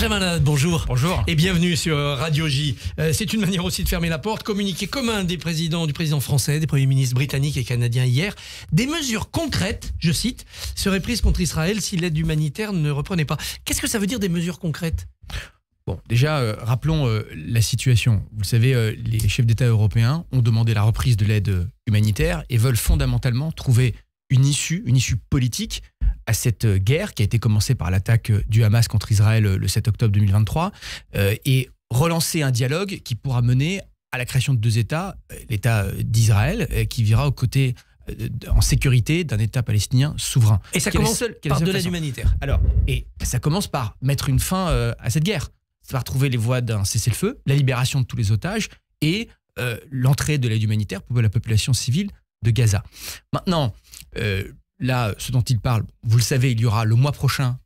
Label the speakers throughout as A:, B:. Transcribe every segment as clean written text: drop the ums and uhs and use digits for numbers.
A: Benjamin Haddad, bonjour.
B: Bonjour.
A: Et bienvenue sur Radio J. C'est une manière aussi de fermer la porte. Communiqué commun du président français, des premiers ministres britanniques et canadiens hier. Des mesures concrètes, je cite, seraient prises contre Israël si l'aide humanitaire ne reprenait pas. Qu'est-ce que ça veut dire des mesures concrètes ?
B: Bon, déjà, rappelons la situation. Vous le savez, les chefs d'État européens ont demandé la reprise de l'aide humanitaire et veulent fondamentalement trouver une issue politique à cette guerre qui a été commencée par l'attaque du Hamas contre Israël le 7 octobre 2023 et relancer un dialogue qui pourra mener à la création de deux États, l'État d'Israël qui vivra aux côtés en sécurité d'un État palestinien souverain.
A: Et ça commence par de l'aide humanitaire.
B: Alors, et ça commence par mettre une fin à cette guerre. Ça va trouver les voies d'un cessez-le-feu, la libération de tous les otages et l'entrée de l'aide humanitaire pour la population civile de Gaza. Maintenant, là, ce dont il parle, vous le savez, il y aura le mois prochain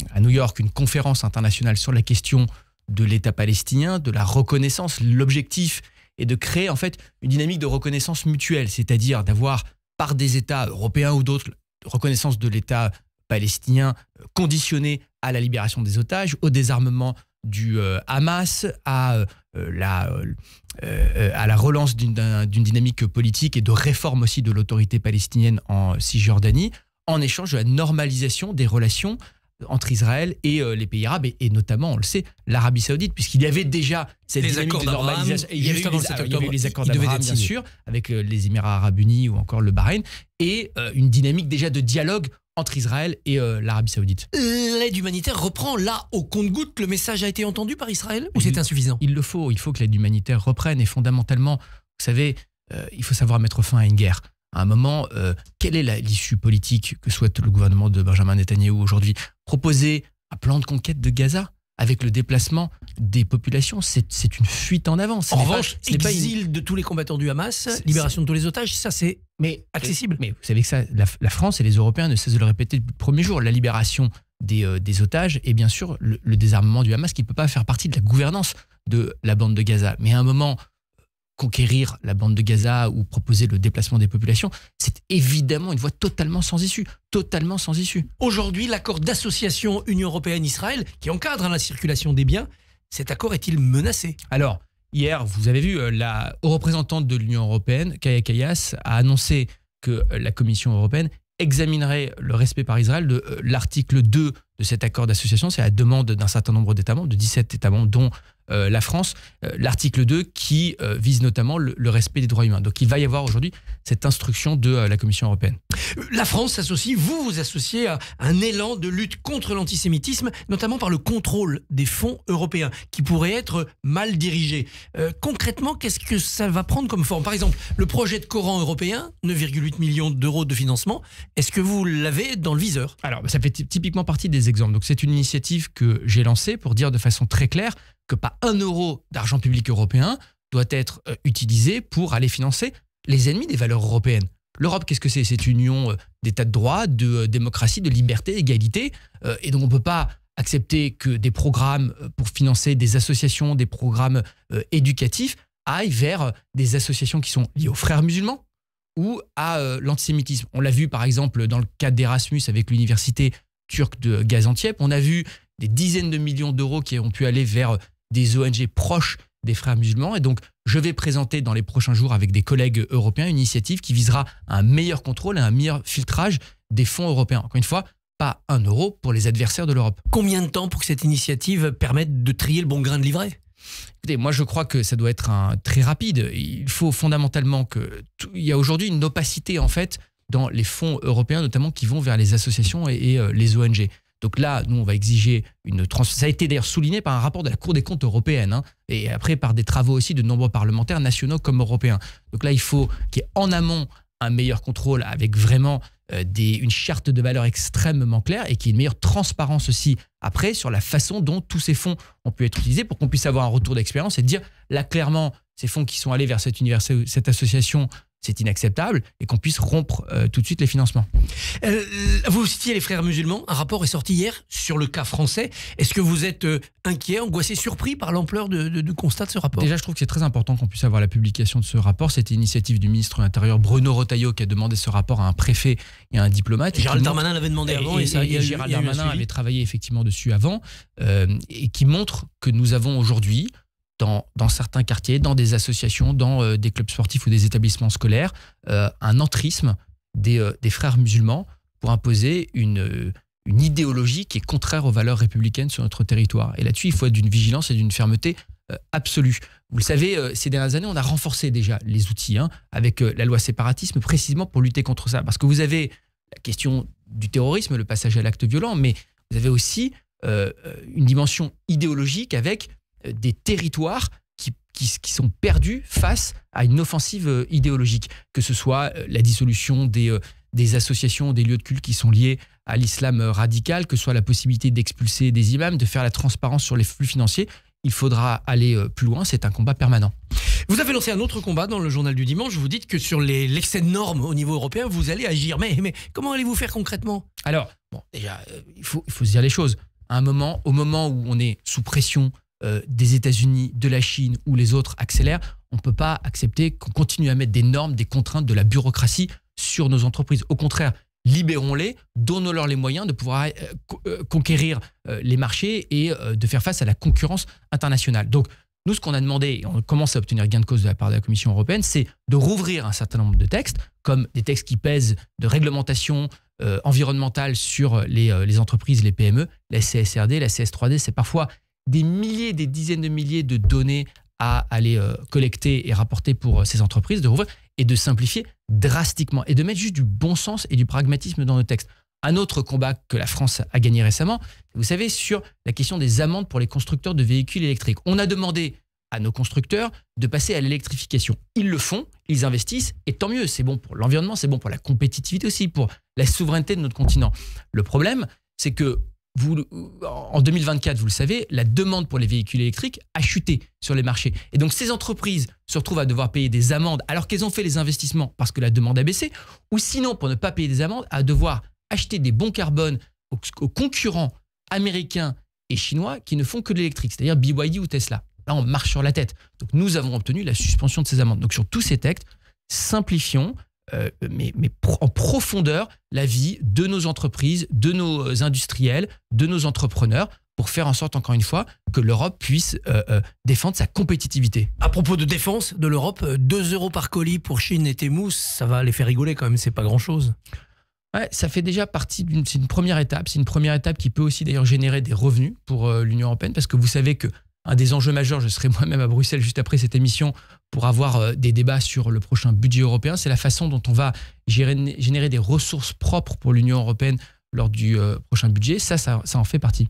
B: à New York une conférence internationale sur la question de l'État palestinien, de la reconnaissance. L'objectif est de créer en fait une dynamique de reconnaissance mutuelle, c'est-à-dire d'avoir par des États européens ou d'autres reconnaissance de l'État palestinien conditionné à la libération des otages, au désarmement du Hamas, à la relance d'une dynamique politique et de réforme aussi de l'autorité palestinienne en Cisjordanie, en échange de la normalisation des relations entre Israël et les pays arabes, et notamment, on le sait, l'Arabie Saoudite, puisqu'il y avait déjà cette dynamique de normalisation. Il y avait eu les accords d'Abraham, bien sûr, avec les Émirats arabes unis ou encore le Bahreïn, et une dynamique déjà de dialogue entre Israël et l'Arabie Saoudite.
A: L'aide humanitaire reprend là au compte-gouttes. Le message a été entendu par Israël ou c'est insuffisant ?
B: Il faut que l'aide humanitaire reprenne et fondamentalement, vous savez, il faut savoir mettre fin à une guerre. À un moment, quelle est l'issue politique que souhaite le gouvernement de Benjamin Netanyahou aujourd'hui ? Proposer un plan de conquête de Gaza avec le déplacement des populations, c'est une fuite en avant.
A: En revanche, exil de tous les combattants du Hamas, libération de tous les otages, ça c'est accessible.
B: Mais vous savez que ça, la France et les Européens ne cessent de le répéter depuis le premier jour. La libération des otages et bien sûr le désarmement du Hamas qui ne peut pas faire partie de la gouvernance de la bande de Gaza. Mais à un moment, conquérir la bande de Gaza ou proposer le déplacement des populations, c'est évidemment une voie totalement sans issue. Totalement sans issue.
A: Aujourd'hui, l'accord d'association Union européenne-Israël qui encadre la circulation des biens, cet accord est-il menacé ?
B: Alors, hier, vous avez vu, la représentante de l'Union européenne, Kaja Kallas, a annoncé que la Commission européenne examinerait le respect par Israël de l'article 2 de cet accord d'association. C'est à la demande d'un certain nombre d'États membres, de 17 États membres, dont la France, l'article 2 qui vise notamment le respect des droits humains. Donc il va y avoir aujourd'hui cette instruction de la Commission européenne.
A: La France s'associe, vous associez à un élan de lutte contre l'antisémitisme, notamment par le contrôle des fonds européens qui pourraient être mal dirigés. Concrètement, qu'est-ce que ça va prendre comme forme ? Par exemple, le projet de Coran européen, 9,8 millions d'euros de financement, est-ce que vous l'avez dans le viseur ?
B: Alors, ça fait typiquement partie des exemples. Donc c'est une initiative que j'ai lancée pour dire de façon très claire que pas 1 euro d'argent public européen doit être utilisé pour aller financer les ennemis des valeurs européennes. L'Europe, qu'est-ce que c'est ? C'est une union d'état de droit, de démocratie, de liberté, d'égalité. Et donc on ne peut pas accepter que des programmes pour financer des associations, des programmes éducatifs aillent vers des associations qui sont liées aux frères musulmans ou à l'antisémitisme. On l'a vu par exemple dans le cadre d'Erasmus avec l'université turque de Gaziantep. On a vu des dizaines de millions d'euros qui ont pu aller vers des ONG proches des frères musulmans. Et donc, je vais présenter dans les prochains jours avec des collègues européens une initiative qui visera un meilleur contrôle et un meilleur filtrage des fonds européens. Encore une fois, pas 1 euro pour les adversaires de l'Europe.
A: Combien de temps pour que cette initiative permette de trier le bon grain de livret ?
B: Écoutez, moi je crois que ça doit être très rapide. Il faut fondamentalement il y a aujourd'hui une opacité en fait dans les fonds européens, notamment qui vont vers les associations et les ONG. Donc là, nous, on va exiger ça a été d'ailleurs souligné par un rapport de la Cour des comptes européenne, et après par des travaux aussi de nombreux parlementaires nationaux comme européens. Donc là, il faut qu'il y ait en amont un meilleur contrôle avec vraiment une charte de valeurs extrêmement claire et qu'il y ait une meilleure transparence aussi après sur la façon dont tous ces fonds ont pu être utilisés pour qu'on puisse avoir un retour d'expérience et dire là clairement ces fonds qui sont allés vers cette association c'est inacceptable et qu'on puisse rompre tout de suite les financements.
A: Vous citiez les frères musulmans, un rapport est sorti hier sur le cas français. Est-ce que vous êtes inquiet, angoissé, surpris par l'ampleur du constat de ce rapport?
B: Déjà, je trouve que c'est très important qu'on puisse avoir la publication de ce rapport. C'était une initiative du ministre de l'Intérieur Bruno Retailleau qui a demandé ce rapport à un préfet et à un diplomate.
A: Gérald Darmanin l'avait demandé avant
B: et Gérald Darmanin avait travaillé effectivement dessus avant et qui montre que nous avons aujourd'hui dans certains quartiers, dans des associations, dans des clubs sportifs ou des établissements scolaires, un entrisme des frères musulmans pour imposer une idéologie qui est contraire aux valeurs républicaines sur notre territoire. Et là-dessus, il faut être d'une vigilance et d'une fermeté absolue. Vous le savez, ces dernières années, on a renforcé déjà les outils avec la loi séparatisme, précisément pour lutter contre ça. Parce que vous avez la question du terrorisme, le passage à l'acte violent, mais vous avez aussi une dimension idéologique avec des territoires qui sont perdus face à une offensive idéologique, que ce soit la dissolution des associations, des lieux de culte qui sont liés à l'islam radical, que ce soit la possibilité d'expulser des imams, de faire la transparence sur les flux financiers. Il faudra aller plus loin, c'est un combat permanent.
A: Vous avez lancé un autre combat dans le journal du dimanche, vous dites que sur l'excès de normes au niveau européen, vous allez agir. Mais comment allez-vous faire concrètement?
B: Alors, bon, déjà, il faut se dire les choses. Au moment où on est sous pression des États-Unis, de la Chine ou les autres accélèrent, on ne peut pas accepter qu'on continue à mettre des normes, des contraintes, de la bureaucratie sur nos entreprises. Au contraire, libérons-les, donnons-leur les moyens de pouvoir conquérir les marchés et de faire face à la concurrence internationale. Donc, nous, ce qu'on a demandé, et on commence à obtenir gain de cause de la part de la Commission européenne, c'est de rouvrir un certain nombre de textes, comme des textes qui pèsent de réglementation environnementale sur les entreprises, les PME, la CSRD, la CS3D, c'est parfois des milliers, des dizaines de milliers de données à aller collecter et rapporter pour ces entreprises, de rouvrir et de simplifier drastiquement et de mettre juste du bon sens et du pragmatisme dans nos textes. Un autre combat que la France a gagné récemment, vous savez, sur la question des amendes pour les constructeurs de véhicules électriques. On a demandé à nos constructeurs de passer à l'électrification. Ils le font, ils investissent, et tant mieux, c'est bon pour l'environnement, c'est bon pour la compétitivité aussi, pour la souveraineté de notre continent. Le problème, c'est que en 2024, vous le savez, la demande pour les véhicules électriques a chuté sur les marchés. Et donc, ces entreprises se retrouvent à devoir payer des amendes alors qu'elles ont fait les investissements parce que la demande a baissé, ou sinon, pour ne pas payer des amendes, à devoir acheter des bons carbone aux concurrents américains et chinois qui ne font que de l'électrique, c'est-à-dire BYD ou Tesla. Là, on marche sur la tête. Donc, nous avons obtenu la suspension de ces amendes. Donc, sur tous ces textes, simplifions mais en profondeur la vie de nos entreprises, de nos industriels, de nos entrepreneurs, pour faire en sorte, encore une fois, que l'Europe puisse défendre sa compétitivité.
A: À propos de défense de l'Europe, 2 € par colis pour Chine et Temu, ça va les faire rigoler quand même, c'est pas grand-chose.
B: Ouais, ça fait déjà partie c'est une première étape. C'est une première étape qui peut aussi d'ailleurs générer des revenus pour l'Union européenne, parce que vous savez que un des enjeux majeurs, je serai moi-même à Bruxelles juste après cette émission pour avoir des débats sur le prochain budget européen, c'est la façon dont on va générer des ressources propres pour l'Union européenne lors du prochain budget. Ça en fait partie.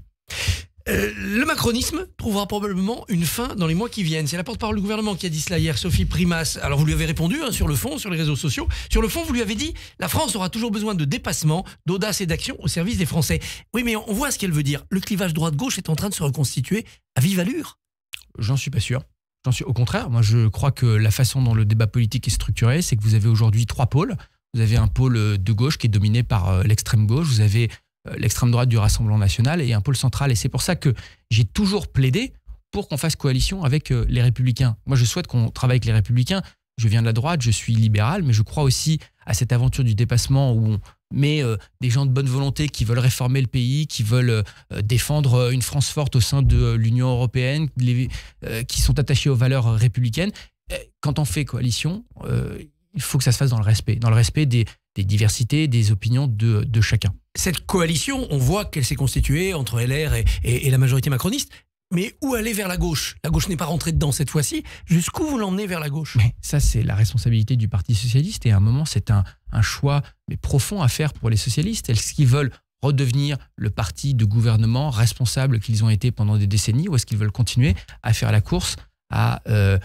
A: Le macronisme trouvera probablement une fin dans les mois qui viennent. C'est la porte-parole du gouvernement qui a dit cela hier, Sophie Primas. Alors vous lui avez répondu sur le fond, sur les réseaux sociaux. Sur le fond, vous lui avez dit « La France aura toujours besoin de dépassement, d'audace et d'action au service des Français ». Oui, mais on voit ce qu'elle veut dire. Le clivage droite-gauche est en train de se reconstituer à vive allure.
B: J'en suis pas sûr. Au contraire, moi je crois que la façon dont le débat politique est structuré, c'est que vous avez aujourd'hui 3 pôles. Vous avez un pôle de gauche qui est dominé par l'extrême gauche. Vous avez l'extrême droite du Rassemblement national et un pôle central. Et c'est pour ça que j'ai toujours plaidé pour qu'on fasse coalition avec les Républicains. Moi, je souhaite qu'on travaille avec les Républicains. Je viens de la droite, je suis libéral, mais je crois aussi à cette aventure du dépassement où on met des gens de bonne volonté qui veulent réformer le pays, qui veulent défendre une France forte au sein de l'Union européenne, qui sont attachés aux valeurs républicaines. Quand on fait coalition, il faut que ça se fasse dans le respect des diversités, des opinions de chacun.
A: Cette coalition, on voit qu'elle s'est constituée entre LR et la majorité macroniste. Mais où aller vers la gauche? La gauche n'est pas rentrée dedans cette fois-ci. Jusqu'où vous l'emmenez vers la gauche?
B: Mais ça, c'est la responsabilité du Parti socialiste. Et à un moment, c'est un choix profond à faire pour les socialistes. Est-ce qu'ils veulent redevenir le parti de gouvernement responsable qu'ils ont été pendant des décennies, ou est-ce qu'ils veulent continuer à faire la course avec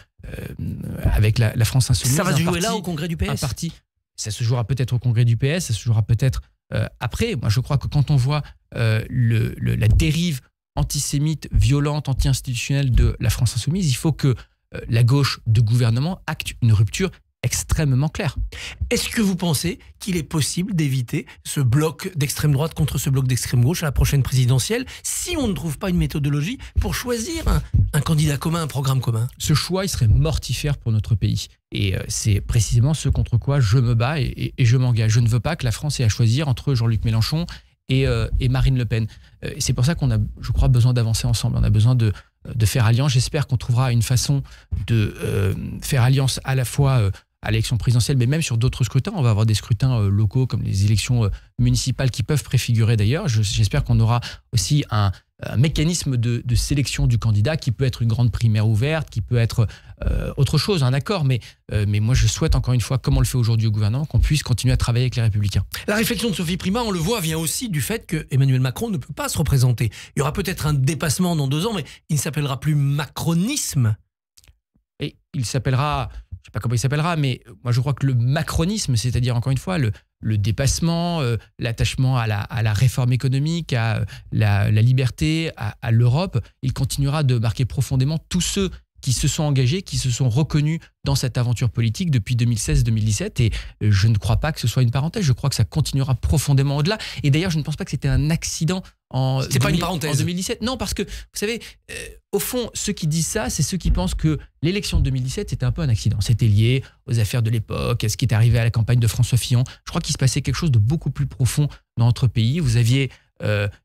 B: la France insoumise?
A: Ça va se jouer là au congrès du PS?
B: Ça se jouera peut-être au congrès du PS, ça se jouera peut-être après. Moi, je crois que quand on voit la dérive antisémite, violente, anti-institutionnelle de la France insoumise, il faut que la gauche de gouvernement acte une rupture extrêmement clair.
A: Est-ce que vous pensez qu'il est possible d'éviter ce bloc d'extrême droite contre ce bloc d'extrême gauche à la prochaine présidentielle si on ne trouve pas une méthodologie pour choisir un candidat commun, un programme commun?
B: Ce choix, il serait mortifère pour notre pays. Et c'est précisément ce contre quoi je me bats et je m'engage. Je ne veux pas que la France ait à choisir entre Jean-Luc Mélenchon et Marine Le Pen. C'est pour ça qu'on a, je crois, besoin d'avancer ensemble. On a besoin de faire alliance. J'espère qu'on trouvera une façon de faire alliance à la fois à l'élection présidentielle, mais même sur d'autres scrutins. On va avoir des scrutins locaux comme les élections municipales qui peuvent préfigurer d'ailleurs. J'espère qu'on aura aussi un mécanisme de sélection du candidat qui peut être une grande primaire ouverte, qui peut être autre chose, un accord. Mais moi, je souhaite encore une fois, comme on le fait aujourd'hui au gouvernement, qu'on puisse continuer à travailler avec les Républicains.
A: La réflexion de Sophie Primas, on le voit, vient aussi du fait que Emmanuel Macron ne peut pas se représenter. Il y aura peut-être un dépassement dans 2 ans, mais il ne s'appellera plus macronisme.
B: Et il s'appellera... Je ne sais pas comment il s'appellera, mais moi je crois que le macronisme, c'est-à-dire encore une fois le dépassement, l'attachement à la réforme économique, à la liberté, à l'Europe, il continuera de marquer profondément tous ceux qui se sont engagés, qui se sont reconnus dans cette aventure politique depuis 2016-2017. Et je ne crois pas que ce soit une parenthèse, je crois que ça continuera profondément au-delà. Et d'ailleurs, je ne pense pas que c'était un accident en 2017. Non, parce que, vous savez, au fond, ceux qui disent ça, c'est ceux qui pensent que l'élection de 2017, c'était un peu un accident. C'était lié aux affaires de l'époque, à ce qui est arrivé à la campagne de François Fillon. Je crois qu'il se passait quelque chose de beaucoup plus profond dans notre pays. Vous aviez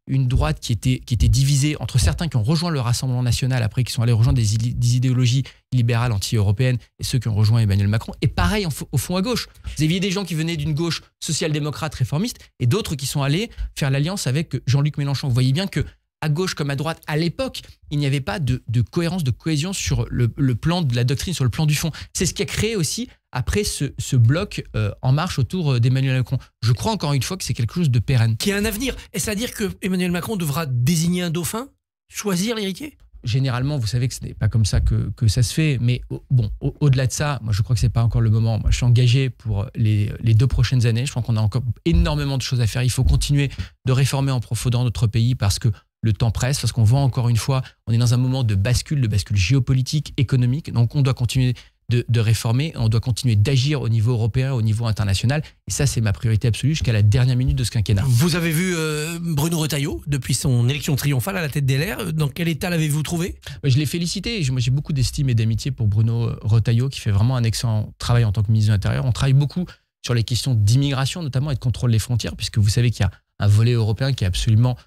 B: une droite qui était divisée entre certains qui ont rejoint le Rassemblement national après qui sont allés rejoindre des idéologies libérales anti-européennes et ceux qui ont rejoint Emmanuel Macron. Et pareil au fond à gauche. Vous aviez des gens qui venaient d'une gauche social-démocrate réformiste et d'autres qui sont allés faire l'alliance avec Jean-Luc Mélenchon. Vous voyez bien que à gauche comme à droite, à l'époque, il n'y avait pas de cohérence, de cohésion sur le plan de la doctrine, sur le plan du fond. C'est ce qui a créé aussi, après ce bloc en marche autour d'Emmanuel Macron. Je crois encore une fois que c'est quelque chose de pérenne.
A: Qui a un avenir. Est-ce à dire que Emmanuel Macron devra désigner un dauphin? Choisir l'héritier?
B: Généralement, vous savez que ce n'est pas comme ça que ça se fait. Mais bon, au-delà de ça, moi je crois que ce n'est pas encore le moment. Moi, je suis engagé pour les 2 prochaines années. Je crois qu'on a encore énormément de choses à faire. Il faut continuer de réformer en profondeur notre pays parce que le temps presse, parce qu'on voit encore une fois, on est dans un moment de bascule géopolitique, économique. Donc on doit continuer de réformer, on doit continuer d'agir au niveau européen, au niveau international. Et ça, c'est ma priorité absolue jusqu'à la dernière minute de ce quinquennat.
A: Vous avez vu Bruno Retailleau depuis son élection triomphale à la tête des LR. Dans quel état l'avez-vous trouvé?
B: Je l'ai félicité. Moi, j'ai beaucoup d'estime et d'amitié pour Bruno Retailleau, qui fait vraiment un excellent travail en tant que ministre de l'Intérieur. On travaille beaucoup sur les questions d'immigration, notamment, et de contrôle des frontières, puisque vous savez qu'il y a un volet européen qui est absolument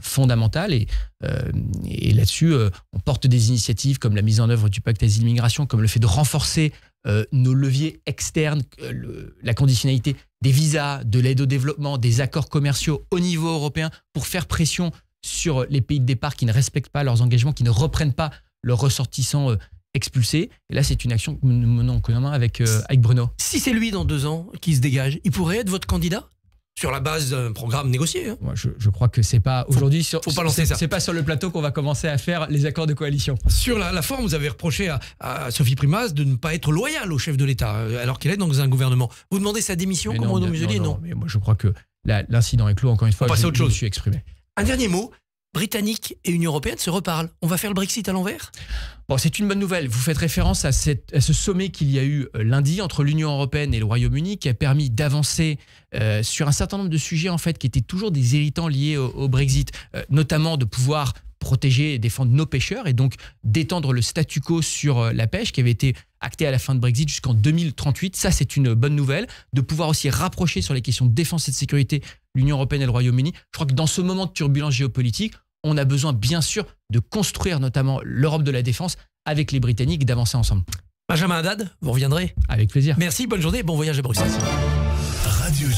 B: fondamentale et là-dessus on porte des initiatives comme la mise en œuvre du pacte asile-immigration, comme le fait de renforcer nos leviers externes, la conditionnalité des visas, de l'aide au développement, des accords commerciaux au niveau européen pour faire pression sur les pays de départ qui ne respectent pas leurs engagements, qui ne reprennent pas leurs ressortissants expulsés. Et là, c'est une action que nous menons en commun avec Bruno.
A: Si c'est lui dans 2 ans qui se dégage, il pourrait être votre candidat ? Sur la base d'un programme négocié. Hein.
B: Moi, je crois que c'est pas aujourd'hui.
A: Faut pas lancer ça.
B: C'est pas sur le plateau qu'on va commencer à faire les accords de coalition.
A: Sur la forme, vous avez reproché à Sophie Primas de ne pas être loyale au chef de l'État alors qu'elle est dans un gouvernement. Vous demandez sa démission comme Renaud Muselier? Non.
B: Mais moi, je crois que l'incident est clos. Encore une fois, je me suis exprimé.
A: Un dernier mot. Britanniques et Union européenne se reparlent. On va faire le Brexit à l'envers?
B: Bon, c'est une bonne nouvelle. Vous faites référence à ce sommet qu'il y a eu lundi entre l'Union européenne et le Royaume-Uni qui a permis d'avancer sur un certain nombre de sujets en fait, qui étaient toujours des irritants liés au Brexit, notamment de pouvoir protéger et défendre nos pêcheurs et donc d'étendre le statu quo sur la pêche qui avait été acté à la fin de Brexit jusqu'en 2038. Ça, c'est une bonne nouvelle. De pouvoir aussi rapprocher sur les questions de défense et de sécurité l'Union européenne et le Royaume-Uni. Je crois que dans ce moment de turbulence géopolitique, on a besoin bien sûr de construire notamment l'Europe de la défense avec les Britanniques et d'avancer ensemble.
A: Benjamin Haddad, vous reviendrez?
B: Avec plaisir.
A: Merci, bonne journée, bon voyage à Bruxelles.
C: Radio J.